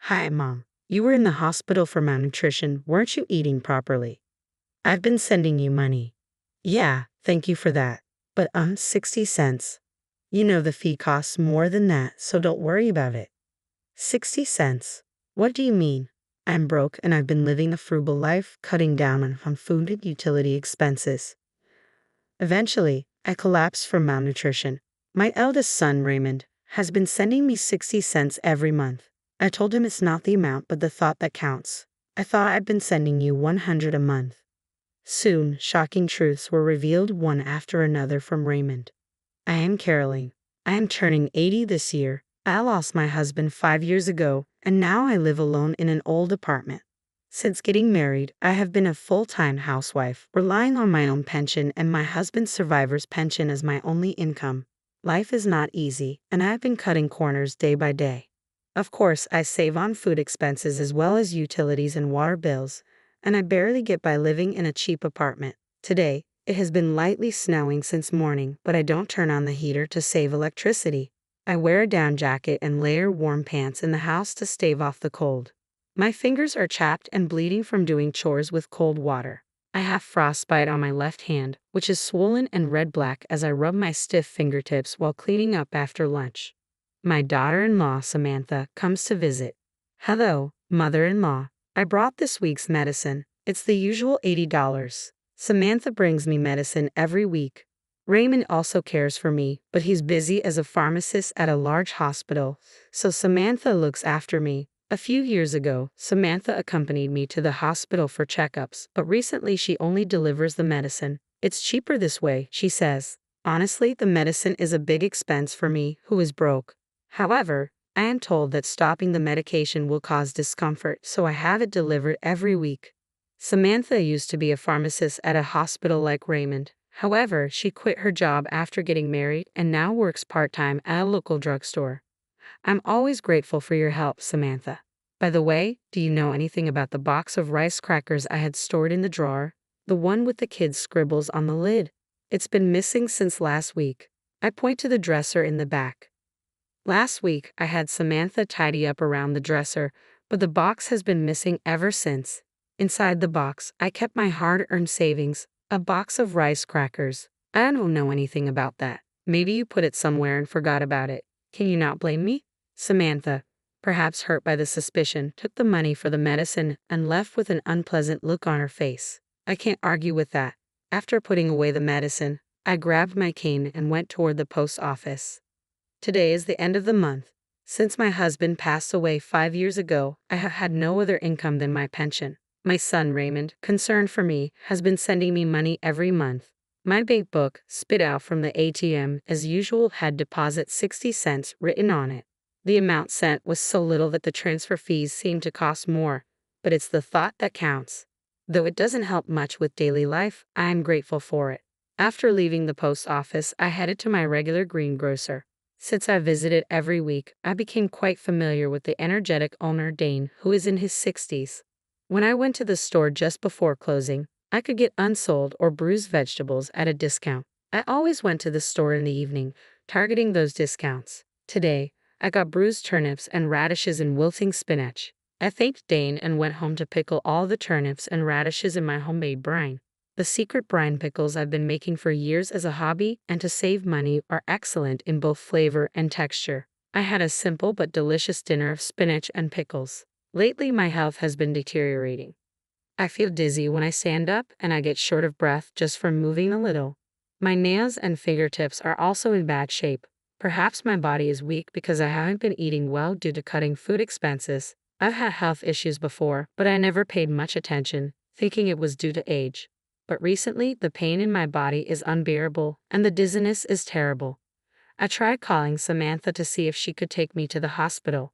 Hi, Mom. You were in the hospital for malnutrition. Weren't you eating properly? I've been sending you money. Yeah, thank you for that. But 60 cents. You know the fee costs more than that, so don't worry about it. 60 cents? What do you mean? I'm broke and I've been living a frugal life, cutting down on food and utility expenses. Eventually, I collapsed from malnutrition. My eldest son, Raymond, has been sending me 60 cents every month. I told him it's not the amount but the thought that counts. I thought I'd been sending you 100 a month. Soon, shocking truths were revealed one after another from Raymond. I am Caroline. I am turning 80 this year. I lost my husband 5 years ago, and now I live alone in an old apartment. Since getting married, I have been a full-time housewife, relying on my own pension and my husband's survivor's pension as my only income. Life is not easy, and I have been cutting corners day by day. Of course, I save on food expenses as well as utilities and water bills, and I barely get by living in a cheap apartment. Today, it has been lightly snowing since morning, but I don't turn on the heater to save electricity. I wear a down jacket and layer warm pants in the house to stave off the cold. My fingers are chapped and bleeding from doing chores with cold water. I have frostbite on my left hand, which is swollen and red-black as I rub my stiff fingertips while cleaning up after lunch. My daughter-in-law, Samantha, comes to visit. Hello, mother-in-law. I brought this week's medicine. It's the usual $80. Samantha brings me medicine every week. Raymond also cares for me, but he's busy as a pharmacist at a large hospital, so Samantha looks after me. A few years ago, Samantha accompanied me to the hospital for checkups, but recently she only delivers the medicine. It's cheaper this way, she says. Honestly, the medicine is a big expense for me, who is broke. However, I am told that stopping the medication will cause discomfort, so I have it delivered every week. Samantha used to be a pharmacist at a hospital like Raymond. However, she quit her job after getting married and now works part-time at a local drugstore. I'm always grateful for your help, Samantha. By the way, do you know anything about the box of rice crackers I had stored in the drawer? The one with the kids' scribbles on the lid. It's been missing since last week. I point to the dresser in the back. Last week, I had Samantha tidy up around the dresser, but the box has been missing ever since. Inside the box, I kept my hard-earned savings, a box of rice crackers. I don't know anything about that. Maybe you put it somewhere and forgot about it. Can you not blame me? Samantha, perhaps hurt by the suspicion, took the money for the medicine and left with an unpleasant look on her face. I can't argue with that. After putting away the medicine, I grabbed my cane and went toward the post office. Today is the end of the month. Since my husband passed away 5 years ago, I have had no other income than my pension. My son Raymond, concerned for me, has been sending me money every month. My bank book, spit out from the ATM as usual, had deposit 60 cents written on it. The amount sent was so little that the transfer fees seemed to cost more, but it's the thought that counts. Though it doesn't help much with daily life, I am grateful for it. After leaving the post office, I headed to my regular greengrocer. Since I visited every week, I became quite familiar with the energetic owner Dane, who is in his 60s. When I went to the store just before closing, I could get unsold or bruised vegetables at a discount. I always went to the store in the evening, targeting those discounts. Today, I got bruised turnips and radishes and wilting spinach. I thanked Dane and went home to pickle all the turnips and radishes in my homemade brine. The secret brine pickles I've been making for years as a hobby and to save money are excellent in both flavor and texture. I had a simple but delicious dinner of spinach and pickles. Lately, my health has been deteriorating. I feel dizzy when I stand up and I get short of breath just from moving a little. My nails and fingertips are also in bad shape. Perhaps my body is weak because I haven't been eating well due to cutting food expenses. I've had health issues before, but I never paid much attention, thinking it was due to age. But recently, the pain in my body is unbearable, and the dizziness is terrible. I tried calling Samantha to see if she could take me to the hospital.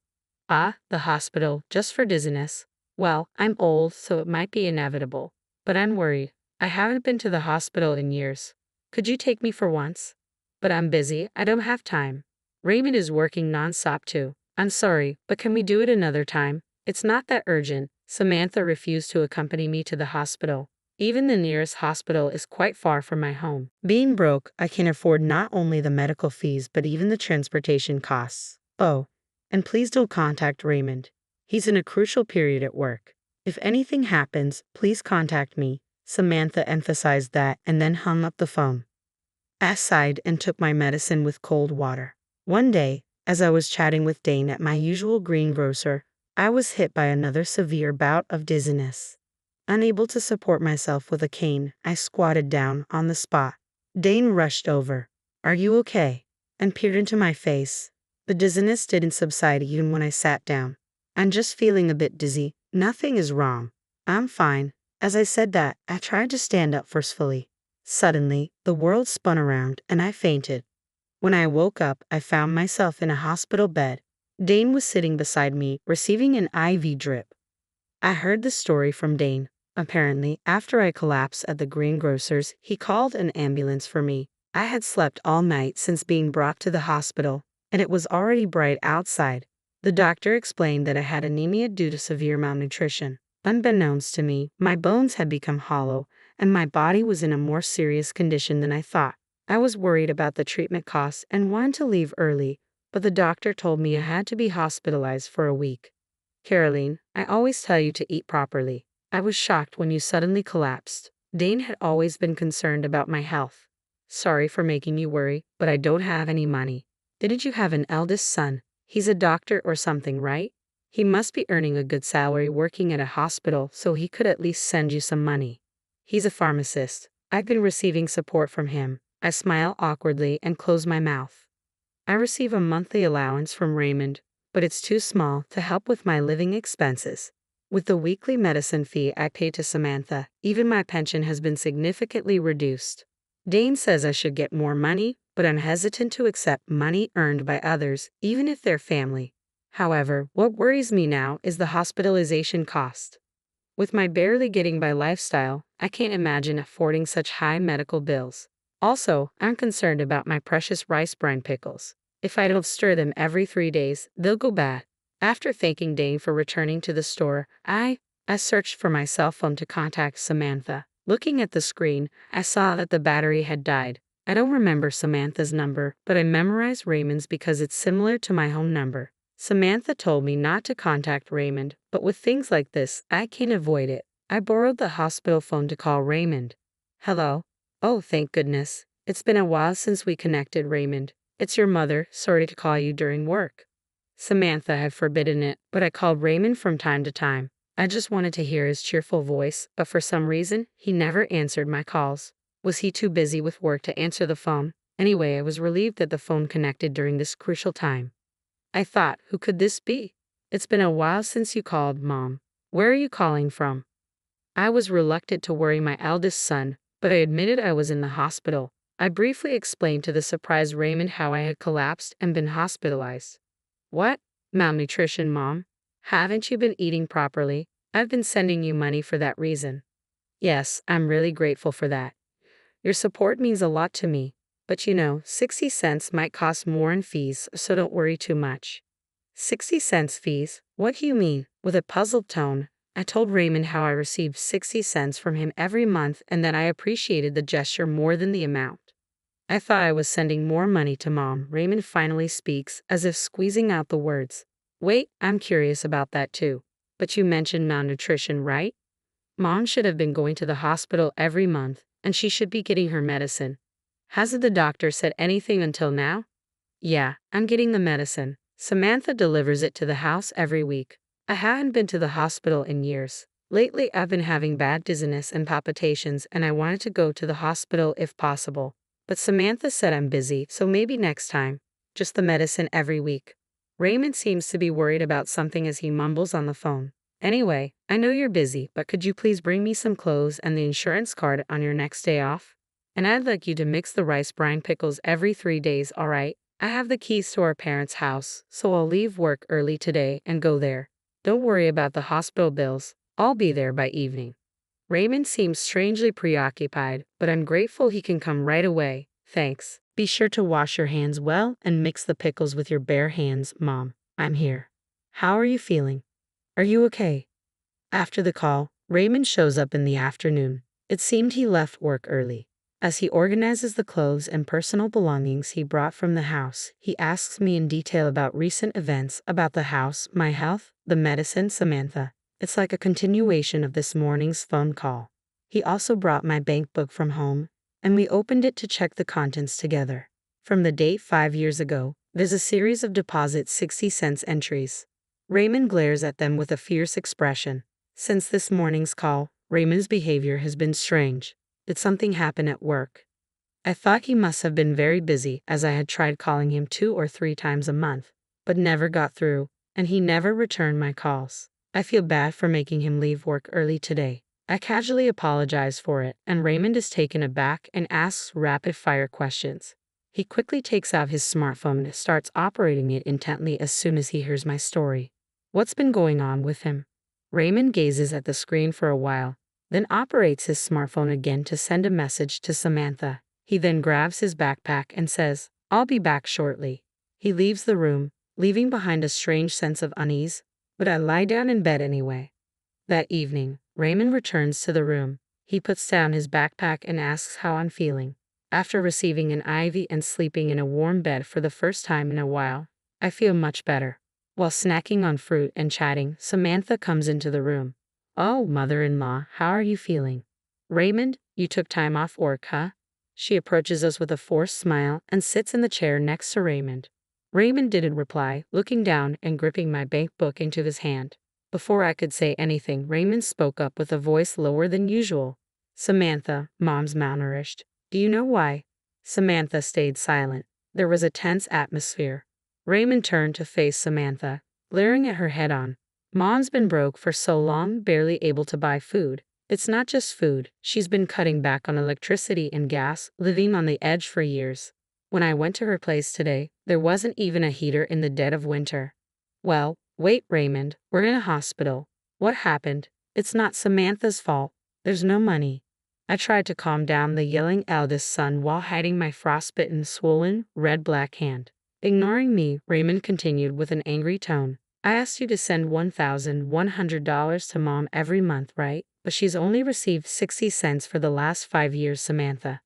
Ah, the hospital, just for dizziness. Well, I'm old, so it might be inevitable. But I'm worried. I haven't been to the hospital in years. Could you take me for once? But I'm busy, I don't have time. Raymond is working non-stop too. I'm sorry, but can we do it another time? It's not that urgent. Samantha refused to accompany me to the hospital. Even the nearest hospital is quite far from my home. Being broke, I can afford not only the medical fees but even the transportation costs. Oh, and please don't contact Raymond. He's in a crucial period at work. If anything happens, please contact me. Samantha emphasized that and then hung up the phone. I sighed and took my medicine with cold water. One day, as I was chatting with Dane at my usual greengrocer, I was hit by another severe bout of dizziness. Unable to support myself with a cane, I squatted down on the spot. Dane rushed over. "Are you okay?" and peered into my face. The dizziness didn't subside even when I sat down. "I'm just feeling a bit dizzy. Nothing is wrong. I'm fine." As I said that, I tried to stand up forcefully. Suddenly, the world spun around and I fainted. When I woke up, I found myself in a hospital bed. Dane was sitting beside me, receiving an IV drip. I heard the story from Dane. Apparently, after I collapsed at the greengrocer's, he called an ambulance for me. I had slept all night since being brought to the hospital, and it was already bright outside. The doctor explained that I had anemia due to severe malnutrition. Unbeknownst to me, my bones had become hollow, and my body was in a more serious condition than I thought. I was worried about the treatment costs and wanted to leave early, but the doctor told me I had to be hospitalized for a week. "Caroline, I always tell you to eat properly. I was shocked when you suddenly collapsed." Dane had always been concerned about my health. "Sorry for making you worry, but I don't have any money." "Didn't you have an eldest son? He's a doctor or something, right? He must be earning a good salary working at a hospital, so he could at least send you some money." "He's a pharmacist. I've been receiving support from him." I smile awkwardly and close my mouth. "I receive a monthly allowance from Raymond, but it's too small to help with my living expenses. With the weekly medicine fee I pay to Samantha, even my pension has been significantly reduced." Dane says I should get more money, but I'm hesitant to accept money earned by others, even if they're family. However, what worries me now is the hospitalization cost. With my barely getting by lifestyle, I can't imagine affording such high medical bills. Also, I'm concerned about my precious rice brine pickles. If I don't stir them every 3 days, they'll go bad. After thanking Dane for returning to the store, I searched for my cell phone to contact Samantha. Looking at the screen, I saw that the battery had died. I don't remember Samantha's number, but I memorized Raymond's because it's similar to my home number. Samantha told me not to contact Raymond, but with things like this, I can't avoid it. I borrowed the hospital phone to call Raymond. "Hello?" "Oh, thank goodness. It's been a while since we connected, Raymond. It's your mother. Sorry to call you during work." Samantha had forbidden it, but I called Raymond from time to time. I just wanted to hear his cheerful voice, but for some reason, he never answered my calls. Was he too busy with work to answer the phone? Anyway, I was relieved that the phone connected during this crucial time. I thought, who could this be? "It's been a while since you called, Mom. Where are you calling from?" I was reluctant to worry my eldest son, but I admitted I was in the hospital. I briefly explained to the surprised Raymond how I had collapsed and been hospitalized. "What? Malnutrition, Mom? Haven't you been eating properly? I've been sending you money for that reason." "Yes, I'm really grateful for that. Your support means a lot to me. But 60 cents might cost more in fees, so don't worry too much." "60 cents fees? What do you mean?" With a puzzled tone, I told Raymond how I received 60 cents from him every month and that I appreciated the gesture more than the amount. "I thought I was sending more money to Mom." Raymond finally speaks, as if squeezing out the words. "Wait, I'm curious about that too. But you mentioned malnutrition, right? Mom should have been going to the hospital every month, and she should be getting her medicine. Hasn't the doctor said anything until now?" "Yeah, I'm getting the medicine. Samantha delivers it to the house every week. I haven't been to the hospital in years. Lately, I've been having bad dizziness and palpitations, and I wanted to go to the hospital if possible. But Samantha said I'm busy, so maybe next time. Just the medicine every week." Raymond seems to be worried about something as he mumbles on the phone. "Anyway, I know you're busy, but could you please bring me some clothes and the insurance card on your next day off? And I'd like you to mix the rice brine pickles every 3 days, all right? I have the keys to our parents' house, so I'll leave work early today and go there. Don't worry about the hospital bills. I'll be there by evening." Raymond seems strangely preoccupied, but I'm grateful he can come right away. "Thanks. Be sure to wash your hands well and mix the pickles with your bare hands, Mom. I'm here. How are you feeling? Are you okay?" After the call, Raymond shows up in the afternoon. It seemed he left work early. As he organizes the clothes and personal belongings he brought from the house, he asks me in detail about recent events, about the house, my health, the medicine, Samantha. It's like a continuation of this morning's phone call. He also brought my bank book from home, and we opened it to check the contents together. From the date 5 years ago, there's a series of deposit 60-cent entries. Raymond glares at them with a fierce expression. Since this morning's call, Raymond's behavior has been strange. Did something happen at work? I thought he must have been very busy, as I had tried calling him 2 or 3 times a month, but never got through, and he never returned my calls. I feel bad for making him leave work early today. I casually apologize for it, and Raymond is taken aback and asks rapid-fire questions. He quickly takes out his smartphone and starts operating it intently as soon as he hears my story. What's been going on with him? Raymond gazes at the screen for a while, then operates his smartphone again to send a message to Samantha. He then grabs his backpack and says, "I'll be back shortly." He leaves the room, leaving behind a strange sense of unease, but I lie down in bed anyway. That evening, Raymond returns to the room. He puts down his backpack and asks how I'm feeling. After receiving an IV and sleeping in a warm bed for the first time in a while, I feel much better. While snacking on fruit and chatting, Samantha comes into the room. "Oh, mother-in-law, how are you feeling?" "Raymond, you took time off work, huh?" She approaches us with a forced smile and sits in the chair next to Raymond. Raymond didn't reply, looking down and gripping my bank book into his hand. Before I could say anything, Raymond spoke up with a voice lower than usual. "Samantha, Mom's malnourished. Do you know why?" Samantha stayed silent. There was a tense atmosphere. Raymond turned to face Samantha, glaring at her head-on. "Mom's been broke for so long, barely able to buy food. It's not just food, she's been cutting back on electricity and gas, living on the edge for years. When I went to her place today, there wasn't even a heater in the dead of winter." "Well, wait, Raymond, we're in a hospital. What happened? It's not Samantha's fault. There's no money." I tried to calm down the yelling eldest son while hiding my frostbitten, swollen, red-black hand. Ignoring me, Raymond continued with an angry tone. "I asked you to send $1,100 to Mom every month, right? But she's only received 60 cents for the last 5 years, Samantha.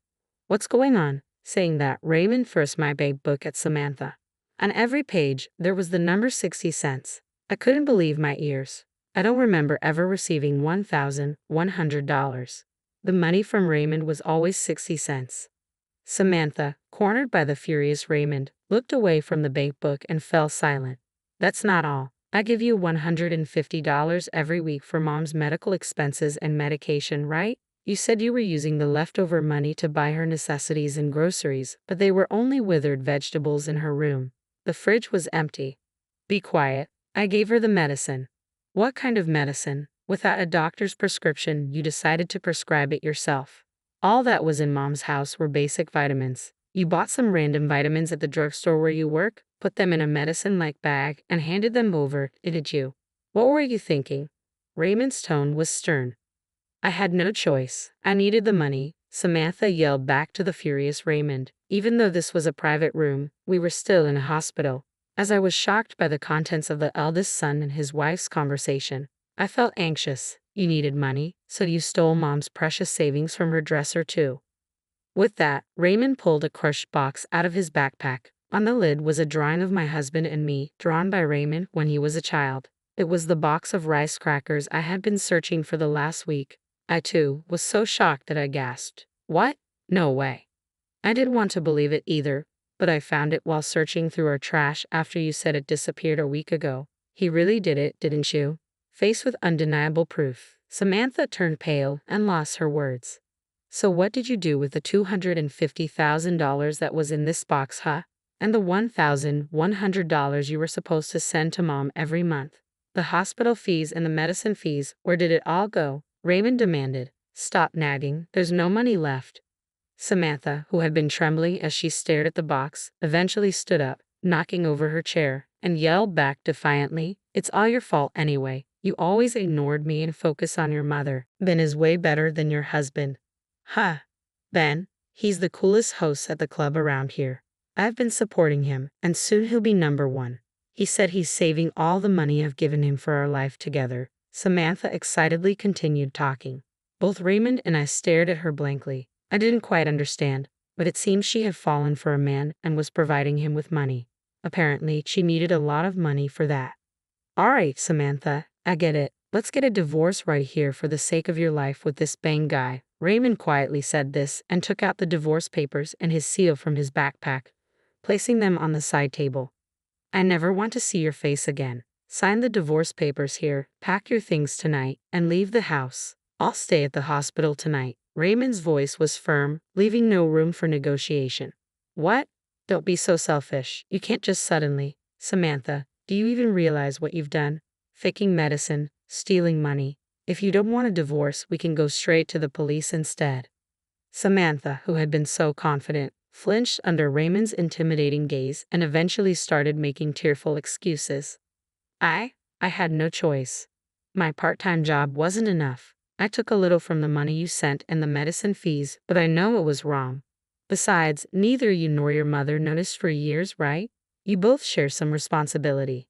What's going on?" Saying that, Raymond first my bank book at Samantha. On every page, there was the number 60 cents. I couldn't believe my ears. I don't remember ever receiving $1,100. The money from Raymond was always 60 cents. Samantha, cornered by the furious Raymond, looked away from the bank book and fell silent. "That's not all. I give you $150 every week for Mom's medical expenses and medication, right? You said you were using the leftover money to buy her necessities and groceries, but they were only withered vegetables in her room. The fridge was empty." "Be quiet. I gave her the medicine." "What kind of medicine? Without a doctor's prescription, you decided to prescribe it yourself." "All that was in Mom's house were basic vitamins. You bought some random vitamins at the drugstore where you work, put them in a medicine-like bag, and handed them over, didn't you? What were you thinking?" Raymond's tone was stern. "I had no choice. I needed the money," Samantha yelled back to the furious Raymond. Even though this was a private room, we were still in a hospital. As I was shocked by the contents of the eldest son and his wife's conversation, I felt anxious. "You needed money, so you stole Mom's precious savings from her dresser too." With that, Raymond pulled a crushed box out of his backpack. On the lid was a drawing of my husband and me, drawn by Raymond when he was a child. It was the box of rice crackers I had been searching for the last week. I, too, was so shocked that I gasped. "What? No way." I didn't want to believe it either, but I found it while searching through our trash after you said it disappeared a week ago. "He really did it, didn't you?" Faced with undeniable proof, Samantha turned pale and lost her words. "So what did you do with the $250,000 that was in this box, huh? And the $1,100 you were supposed to send to Mom every month? The hospital fees and the medicine fees, where did it all go?" Raymond demanded. "Stop nagging, there's no money left." Samantha, who had been trembling as she stared at the box, eventually stood up, knocking over her chair, and yelled back defiantly, "It's all your fault anyway. You always ignored me and focused on your mother. Ben is way better than your husband." "Huh. Ben? He's the coolest host at the club around here. I've been supporting him, and soon he'll be #1. He said he's saving all the money I've given him for our life together." Samantha excitedly continued talking. Both Raymond and I stared at her blankly. I didn't quite understand, but it seemed she had fallen for a man and was providing him with money. Apparently, she needed a lot of money for that. All right, Samantha, I get it. Let's get a divorce right here for the sake of your life with this bang guy. Raymond quietly said this and took out the divorce papers and his seal from his backpack, placing them on the side table. I never want to see your face again. Sign the divorce papers here, pack your things tonight, and leave the house. I'll stay at the hospital tonight. Raymond's voice was firm, leaving no room for negotiation. What? Don't be so selfish. You can't just suddenly. Samantha, do you even realize what you've done? Faking medicine, stealing money. If you don't want a divorce, we can go straight to the police instead. Samantha, who had been so confident, flinched under Raymond's intimidating gaze and eventually started making tearful excuses. I had no choice. My part-time job wasn't enough. I took a little from the money you sent and the medicine fees, but I know it was wrong. Besides, neither you nor your mother noticed for years, right? You both share some responsibility.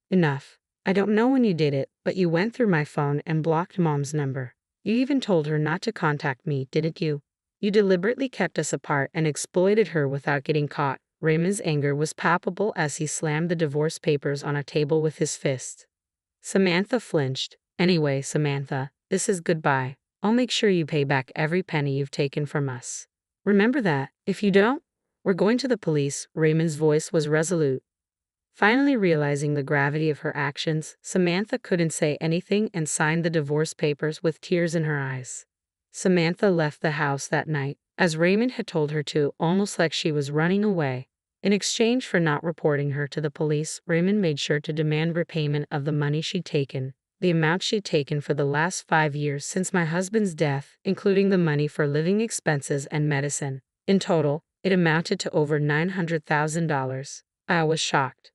Enough. I don't know when you did it, but you went through my phone and blocked Mom's number. You even told her not to contact me, didn't you? You deliberately kept us apart and exploited her without getting caught. Raymond's anger was palpable as he slammed the divorce papers on a table with his fist. Samantha flinched. Anyway, Samantha, this is goodbye. I'll make sure you pay back every penny you've taken from us. Remember that. If you don't, we're going to the police. Raymond's voice was resolute. Finally realizing the gravity of her actions, Samantha couldn't say anything and signed the divorce papers with tears in her eyes. Samantha left the house that night, as Raymond had told her to, almost like she was running away. In exchange for not reporting her to the police, Raymond made sure to demand repayment of the money she'd taken, the amount she'd taken for the last 5 years since my husband's death, including the money for living expenses and medicine. In total, it amounted to over $900,000. I was shocked.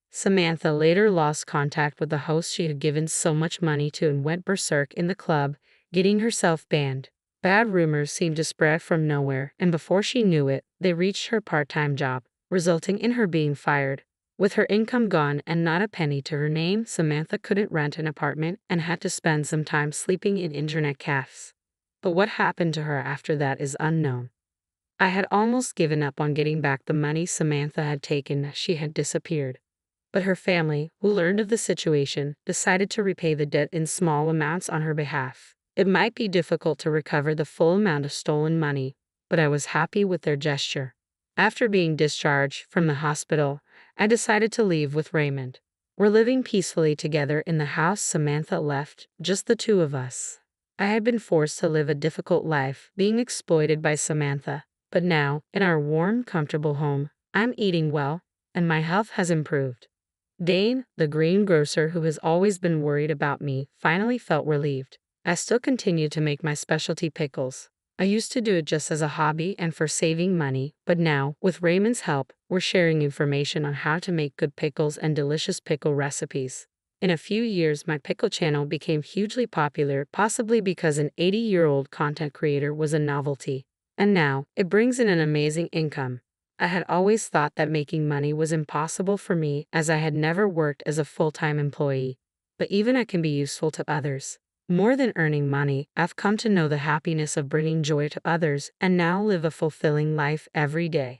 Samantha later lost contact with the host she had given so much money to and went berserk in the club, getting herself banned. Bad rumors seemed to spread from nowhere, and before she knew it, they reached her part-time job, resulting in her being fired. With her income gone and not a penny to her name, Samantha couldn't rent an apartment and had to spend some time sleeping in internet cafes. But what happened to her after that is unknown. I had almost given up on getting back the money Samantha had taken. She had disappeared. But her family, who learned of the situation, decided to repay the debt in small amounts on her behalf. It might be difficult to recover the full amount of stolen money, but I was happy with their gesture. After being discharged from the hospital, I decided to leave with Raymond. We're living peacefully together in the house Samantha left, just the two of us. I had been forced to live a difficult life, being exploited by Samantha, but now, in our warm, comfortable home, I'm eating well, and my health has improved. Dane, the greengrocer who has always been worried about me, finally felt relieved. I still continue to make my specialty pickles. I used to do it just as a hobby and for saving money, but now, with Raymond's help, we're sharing information on how to make good pickles and delicious pickle recipes. In a few years, my pickle channel became hugely popular, possibly because an 80-year-old content creator was a novelty. And now, it brings in an amazing income. I had always thought that making money was impossible for me as I had never worked as a full-time employee. But even I can be useful to others. More than earning money, I've come to know the happiness of bringing joy to others and now live a fulfilling life every day.